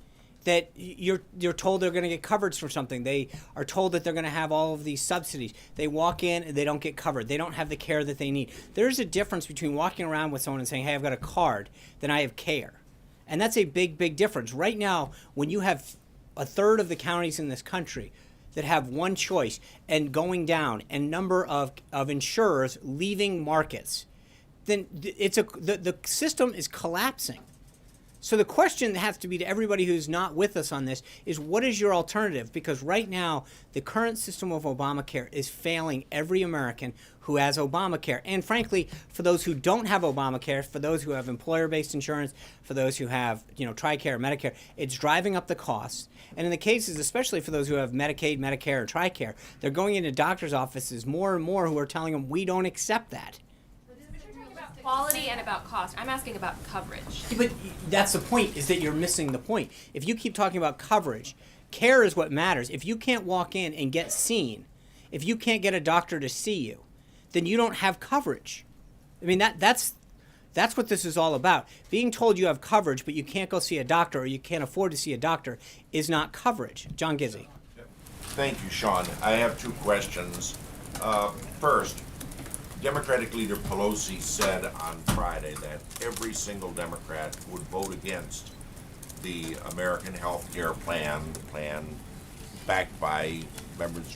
[SPEAKER 1] that you're told they're going to get coverage for something. They are told that they're going to have all of these subsidies. They walk in and they don't get covered. They don't have the care that they need. There's a difference between walking around with someone and saying, hey, I've got a card, than I have care. And that's a big, big difference. Right now, when you have a third of the counties in this country that have one choice and going down, and number of insurers leaving markets, then the system is collapsing. So the question has to be to everybody who's not with us on this is, what is your alternative? Because right now, the current system of Obamacare is failing every American who has Obamacare. And frankly, for those who don't have Obamacare, for those who have employer-based insurance, for those who have, TRICARE, Medicare, it's driving up the costs. And in the cases, especially for those who have Medicaid, Medicare, or TRICARE, they're going into doctors' offices more and more who are telling them, we don't accept that.
[SPEAKER 17] Quality and about cost. I'm asking about coverage.
[SPEAKER 1] But that's the point, is that you're missing the point. If you keep talking about coverage, care is what matters. If you can't walk in and get seen, if you can't get a doctor to see you, then you don't have coverage. I mean, that's what this is all about. Being told you have coverage, but you can't go see a doctor or you can't afford to see a doctor is not coverage. John Gizzi.
[SPEAKER 18] Thank you, Sean. I have 2 questions. First, Democratic leader Pelosi said on Friday that every single Democrat would vote against the American health care plan, the plan backed by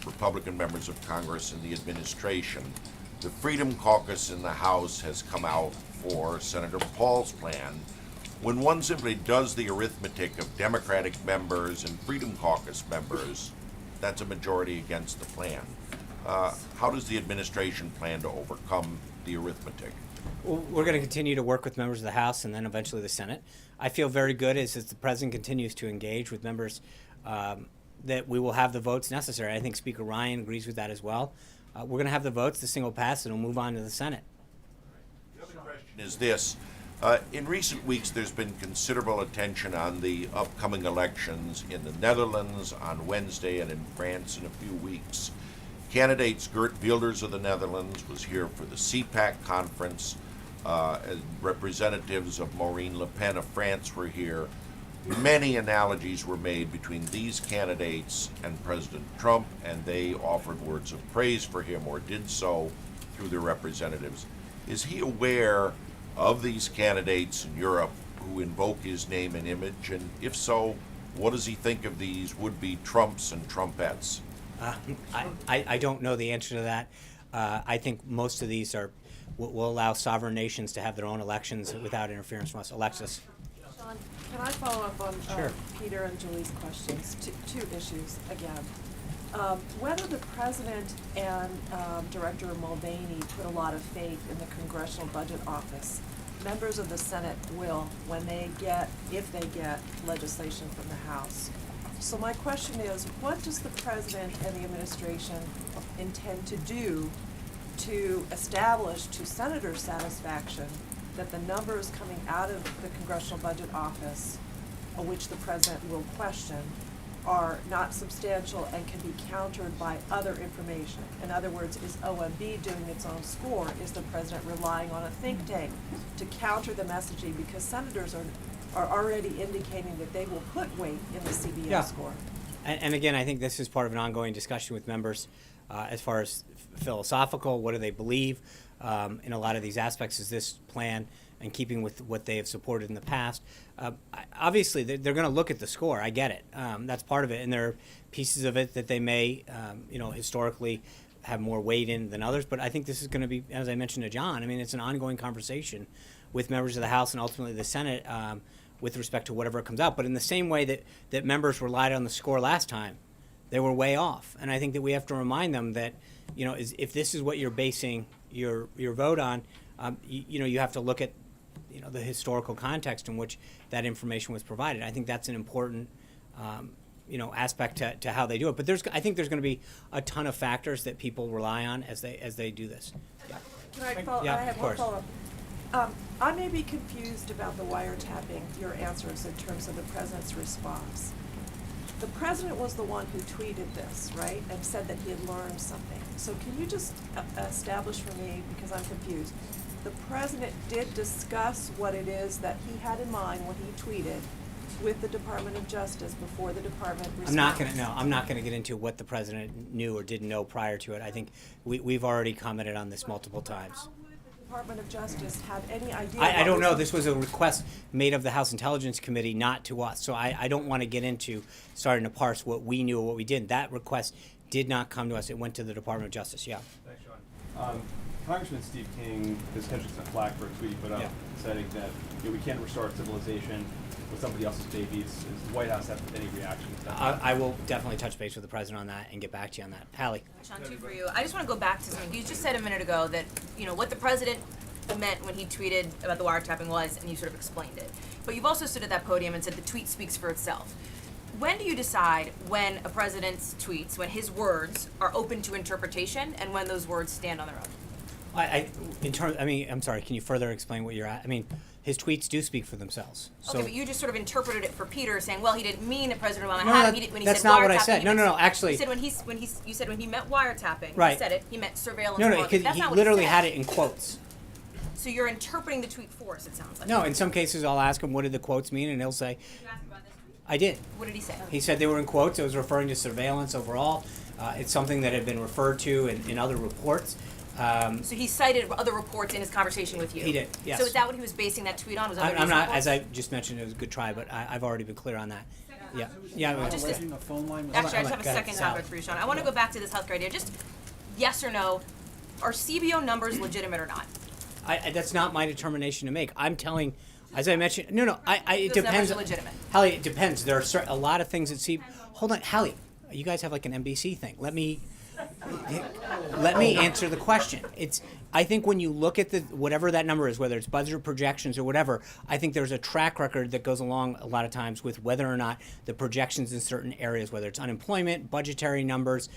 [SPEAKER 18] Republican members of Congress and the administration. The Freedom Caucus in the House has come out for Senator Paul's plan. When one simply does the arithmetic of Democratic members and Freedom Caucus members, that's a majority against the plan. How does the administration plan to overcome the arithmetic?
[SPEAKER 1] Well, we're going to continue to work with members of the House and then eventually the Senate. I feel very good as the president continues to engage with members that we will have the votes necessary. I think Speaker Ryan agrees with that as well. We're going to have the votes, the single pass, and we'll move on to the Senate.
[SPEAKER 18] The other question is this. In recent weeks, there's been considerable attention on the upcoming elections in the Netherlands on Wednesday and in France in a few weeks. Candidate Geert Wilders of the Netherlands was here for the CPAC conference. Representatives of Marine Le Pen of France were here. Many analogies were made between these candidates and President Trump, and they offered words of praise for him, or did so through their representatives. Is he aware of these candidates in Europe who invoke his name and image? And if so, what does he think of these would-be Trumps and Trumpettes?
[SPEAKER 1] I don't know the answer to that. I think most of these will allow sovereign nations to have their own elections without interference from us. Alexis.
[SPEAKER 19] Sean, can I follow up on
[SPEAKER 1] Sure.
[SPEAKER 19] Peter and Julie's questions? Two issues again. Whether the president and Director Mulvaney put a lot of faith in the Congressional Budget Office, members of the Senate will if they get legislation from the House. So my question is, what does the president and the administration intend to do to establish to senators' satisfaction that the numbers coming out of the Congressional Budget Office, which the president will question, are not substantial and can be countered by other information? In other words, is OMB doing its own score? Is the president relying on a think tank to counter the messaging? Because senators are already indicating that they will put weight in the CBS score.
[SPEAKER 1] And again, I think this is part of an ongoing discussion with members as far as philosophical, what do they believe in a lot of these aspects. Is this plan in keeping with what they have supported in the past? Obviously, they're going to look at the score. I get it. That's part of it. And there are pieces of it that they may, historically have more weight in than others. But I think this is going to be, as I mentioned to John, I mean, it's an ongoing conversation with members of the House and ultimately the Senate with respect to whatever comes out. But in the same way that members relied on the score last time, they were way off. And I think that we have to remind them that, if this is what you're basing your vote on, you have to look at, the historical context in which that information was provided. I think that's an important, aspect to how they do it. But I think there's going to be a ton of factors that people rely on as they do this. Yeah.
[SPEAKER 19] Can I follow?
[SPEAKER 1] Yeah,
[SPEAKER 19] I have
[SPEAKER 1] of
[SPEAKER 19] one
[SPEAKER 1] course.
[SPEAKER 19] follow-up. I may be confused about the wiretapping, your answers in terms of the president's response. The president was the one who tweeted this, right, and said that he had learned something. So can you just establish for me, because I'm confused, the president did discuss what it is that he had in mind when he tweeted with the Department of Justice before the department responded?
[SPEAKER 1] I'm not gonna get into what the president knew or didn't know prior to it. I think we've already commented on this multiple times.
[SPEAKER 19] How would the Department of Justice have any idea?
[SPEAKER 1] I don't
[SPEAKER 19] what
[SPEAKER 1] know.
[SPEAKER 19] was-
[SPEAKER 1] This was a request made of the House Intelligence Committee, not to us. So I don't want to get into starting to parse what we knew or what we didn't. That request did not come to us. It went to the Department of Justice. Yeah.
[SPEAKER 20] Thanks, Sean. Congressman Steve King has catching some flack for a tweet he put up saying that we can't restore civilization with somebody else's babies. Does the White House have any reactions to that?
[SPEAKER 1] I will definitely touch base with the president on that and get back to you on that. Hallie.
[SPEAKER 7] Sean, two for you. I just want to go back to something you just said a minute ago that, what the president meant when he tweeted about the wiretapping was, and you sort of explained it. But you've also stood at that podium and said the tweet speaks for itself. When do you decide when a president's tweets, when his words are open to interpretation, and when those words stand on their own?
[SPEAKER 1] I'm sorry, can you further explain what you're at? I mean, his tweets do speak for themselves.
[SPEAKER 7] Okay, but you just sort of interpreted it for Peter, saying, well, he didn't mean that President Obama
[SPEAKER 1] No,
[SPEAKER 7] had
[SPEAKER 1] that-
[SPEAKER 7] him. He did, when he
[SPEAKER 1] that's
[SPEAKER 7] said
[SPEAKER 1] not what I
[SPEAKER 7] wiretapping,
[SPEAKER 1] said.
[SPEAKER 7] he
[SPEAKER 1] No,
[SPEAKER 7] meant-
[SPEAKER 1] no, actually-
[SPEAKER 7] You said you said when he meant wiretapping,
[SPEAKER 1] Right.
[SPEAKER 7] he said it, he meant surveillance.
[SPEAKER 1] No,
[SPEAKER 7] and
[SPEAKER 1] no,
[SPEAKER 7] all that.
[SPEAKER 1] because
[SPEAKER 7] That's
[SPEAKER 1] he
[SPEAKER 7] not what
[SPEAKER 1] literally
[SPEAKER 7] said.
[SPEAKER 1] had it in quotes.
[SPEAKER 7] So you're interpreting the tweet for us, it sounds like.
[SPEAKER 1] No, in some cases I'll ask him what did the quotes mean, and he'll say,
[SPEAKER 7] Did you ask about this tweet?
[SPEAKER 1] I did.
[SPEAKER 7] What did he say?
[SPEAKER 1] He said they were in quotes. It was referring to surveillance overall. It's something that had been referred to in other reports.
[SPEAKER 7] So he cited other reports in his conversation with you?
[SPEAKER 1] He did, yes.
[SPEAKER 7] So is that what he was basing that tweet on? Was other
[SPEAKER 1] I'm
[SPEAKER 7] news
[SPEAKER 1] not,
[SPEAKER 7] reports?
[SPEAKER 1] as I just mentioned, it was a good try, but I've already been clear on that. Yeah, yeah.
[SPEAKER 7] Just
[SPEAKER 1] Hold
[SPEAKER 7] actually,
[SPEAKER 1] on,
[SPEAKER 7] I just have a
[SPEAKER 1] go ahead,
[SPEAKER 7] second
[SPEAKER 1] Sal.
[SPEAKER 7] topic for you, Sean. I want to go back to this healthcare idea. Just yes or no, are CBO numbers legitimate or not?
[SPEAKER 1] That's not my determination to make. I'm telling, as I mentioned, it
[SPEAKER 7] Those
[SPEAKER 1] depends.
[SPEAKER 7] numbers are legitimate.
[SPEAKER 1] Hallie, it depends. There are a lot of things that hold on, Hallie, you guys have like an NBC thing. Let me answer the question. I think when you look at whatever that number is, whether it's budget projections or whatever, I think there's a track record that goes along a lot of times with whether or not the projections in certain areas, whether it's unemployment, budgetary numbers,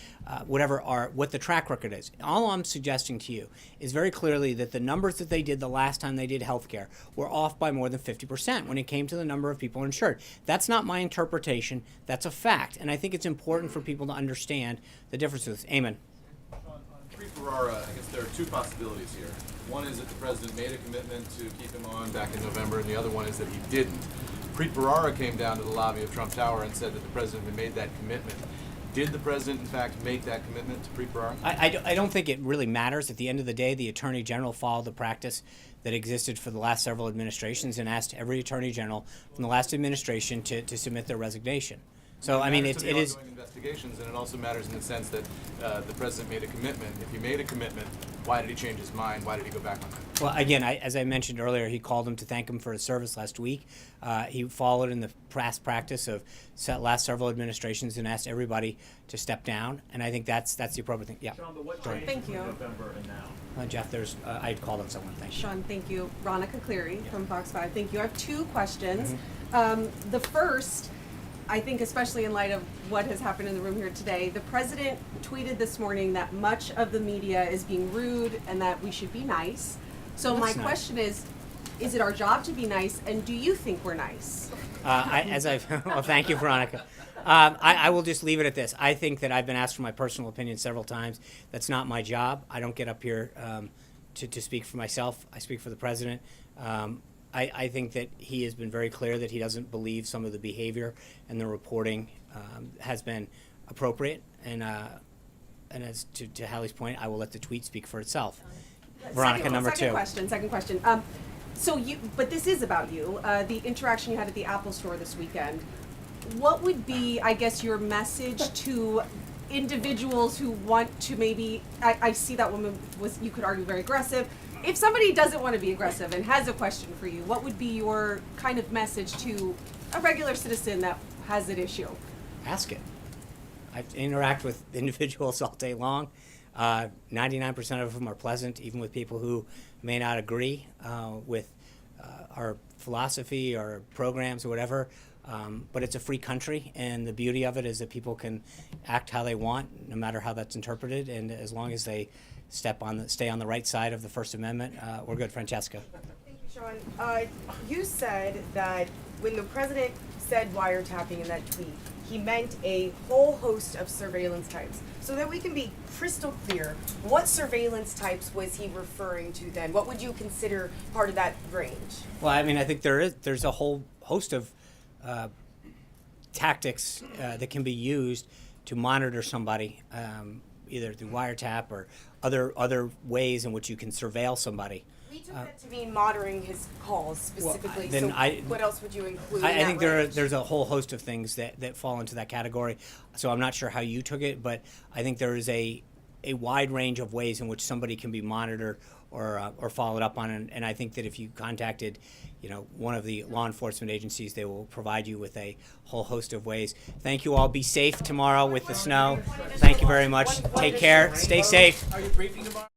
[SPEAKER 1] whatever, are what the track record is. All I'm suggesting to you is very clearly that the numbers that they did the last time they did healthcare were off by more than 50% when it came to the number of people insured. That's not my interpretation. That's a fact. And I think it's important for people to understand the differences. Amen.
[SPEAKER 21] Ferrara, I guess there are two possibilities here. One is that the president made a commitment to keep him on back in November, and the other one is that he didn't. Preet Bharara came down to the lobby of Trump Tower and said that the president had made that commitment. Did the president, in fact, make that commitment to Preet Bharara?
[SPEAKER 1] I don't think it really matters. At the end of the day, the Attorney General followed the practice that existed for the last several administrations and asked every Attorney General from the last administration to submit their resignation. So, I mean, it is...
[SPEAKER 21] investigations, and it also matters in the sense that the president made a commitment. If he made a commitment, why did he change his mind? Why did he go back on that?
[SPEAKER 1] Well, again, as I mentioned earlier, he called him to thank him for his service last week. He followed in the past practice of last several administrations and asked everybody to step down, and I think that's the appropriate thing. Yeah.
[SPEAKER 22] Sean, but what
[SPEAKER 1] Sorry.
[SPEAKER 22] changed
[SPEAKER 12] Thank you.
[SPEAKER 22] between November and now?
[SPEAKER 1] Jeff, there's I called on someone. Thank you.
[SPEAKER 12] Sean, thank you. Ronica Cleary from Fox 5. Thank you. I have two questions.
[SPEAKER 1] Mm-hmm.
[SPEAKER 12] The first, I think especially in light of what has happened in the room here today, the president tweeted this morning that much of the media is being rude and that we should be nice. So my
[SPEAKER 1] That's nice.
[SPEAKER 12] question is it our job to be nice, and do you think we're nice?
[SPEAKER 1] Well, thank you, Veronica. I will just leave it at this. I think that I've been asked for my personal opinion several times. That's not my job. I don't get up here to speak for myself. I speak for the president. I think that he has been very clear that he doesn't believe some of the behavior and the reporting has been appropriate. And as to Hallie's point, I will let the tweet speak for itself. Veronica, number two.
[SPEAKER 12] Second question. But this is about you. The interaction you had at the Apple store this weekend. What would be, I guess, your message to individuals who want to maybe, I see that woman was, you could argue, very aggressive. If somebody doesn't want to be aggressive and has a question for you, what would be your kind of message to a regular citizen that has an issue?
[SPEAKER 1] Ask it. I interact with individuals all day long. 99% of them are pleasant, even with people who may not agree with our philosophy or programs or whatever. But it's a free country, and the beauty of it is that people can act how they want, no matter how that's interpreted, and as long as they stay on the right side of the First Amendment, we're good. Francesca.
[SPEAKER 2] Sean, you said that when the president said wiretapping in that tweet, he meant a whole host of surveillance types. So that we can be crystal clear, what surveillance types was he referring to then? What would you consider part of that range?
[SPEAKER 1] Well, I mean, I think there's a whole host of tactics that can be used to monitor somebody, either through wiretap or other ways in which you can surveil somebody.
[SPEAKER 2] We took that to mean monitoring his calls specifically.
[SPEAKER 1] Then
[SPEAKER 2] what else would you include?
[SPEAKER 1] I
[SPEAKER 2] in
[SPEAKER 1] think
[SPEAKER 2] that range?
[SPEAKER 1] there's a whole host of things that fall into that category. So I'm not sure how you took it, but I think there is a wide range of ways in which somebody can be monitored or followed up on. And I think that if you contacted, one of the law enforcement agencies, they will provide you with a whole host of ways. Thank you all. Be safe tomorrow with the snow. Thank you very much. Take care. Stay safe.
[SPEAKER 16] Are you briefing tomorrow?